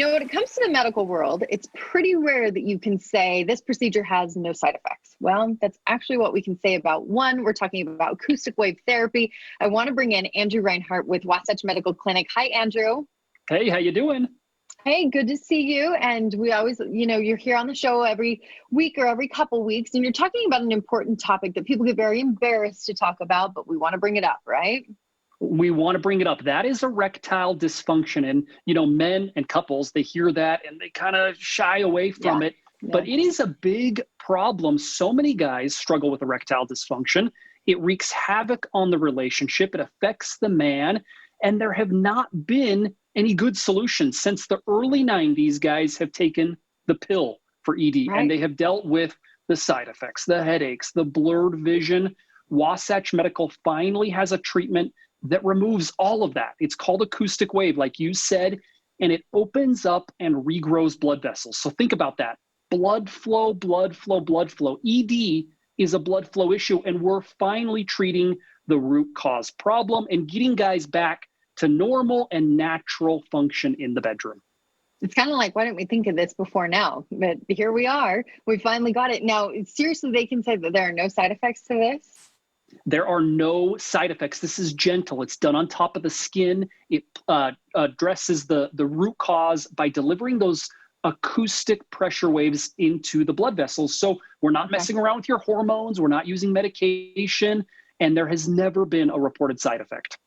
When it comes to the medical world, it's pretty rare that you can say this procedure has no side effects. Well, that's actually what we can say about one. We're talking about acoustic wave therapy. I want to bring in Andrew Reinhardt with Wasatch Medical Clinic. Hi, Andrew. Hey, how you doing? Hey, good to see you. And we always, you're here on the show every week or every couple weeks, and you're talking about an important topic that people get very embarrassed to talk about, but we want to bring it up, right? We want to bring it up. That is erectile dysfunction. And, men and couples, they hear that and they kind of shy away from it. Yeah. But it is a big problem. So many guys struggle with erectile dysfunction. It wreaks havoc on the relationship. It affects the man. And there have not been any good solutions. Since the early 90s, guys have taken the pill for ED, right. And they have dealt with the side effects, the headaches, the blurred vision. Wasatch Medical finally has a treatment that removes all of that. It's called acoustic wave, like you said, and it opens up and regrows blood vessels. So think about that. Blood flow, blood flow, blood flow. ED is a blood flow issue, and we're finally treating the root cause problem and getting guys back to normal and natural function in the bedroom. It's kind of like, why didn't we think of this before now? But here we are. We finally got it. Now, seriously, they can say that there are no side effects to this? There are no side effects. This is gentle. It's done on top of the skin. It addresses the root cause by delivering those acoustic pressure waves into the blood vessels. So we're not messing around with your hormones. We're not using medication. And there has never been a reported side effect.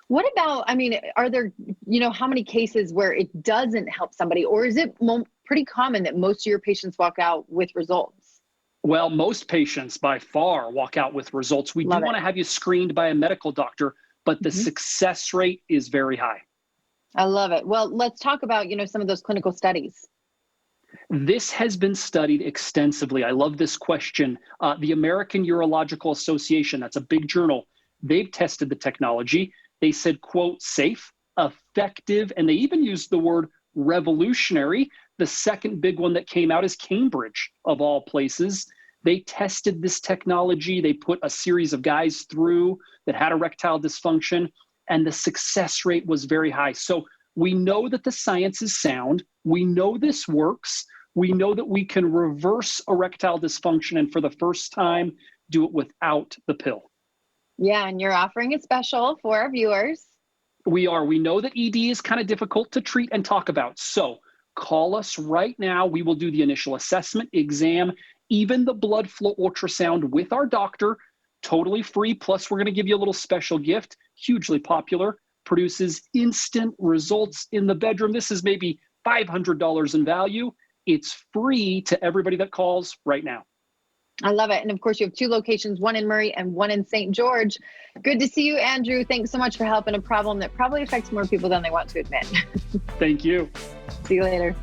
What about, are there, how many cases where it doesn't help somebody? Or is it pretty common that most of your patients walk out with results? Well, most patients by far walk out with results. We do want to have you screened by a medical doctor, but the success rate is very high. I love it. Well, let's talk about, some of those clinical studies. This has been studied extensively. I love this question. The American Urological Association, that's a big journal, they've tested the technology. They said, quote, safe, effective, and they even used the word revolutionary. The second big one that came out is Cambridge, of all places. They tested this technology. They put a series of guys through that had erectile dysfunction, and the success rate was very high. So we know that the science is sound. We know this works. We know that we can reverse erectile dysfunction, and for the first time, do it without the pill. Yeah, and you're offering it special for our viewers. We are. We know that ED is kind of difficult to treat and talk about. So call us right now. We will do the initial assessment, exam, even the blood flow ultrasound with our doctor, totally free. Plus, we're going to give you a little special gift, hugely popular, produces instant results in the bedroom. This is maybe $500 in value. It's free to everybody that calls right now. I love it. And of course, you have 2 locations, one in Murray and one in St. George. Good to see you, Andrew. Thanks so much for helping a problem that probably affects more people than they want to admit. Thank you. See you later.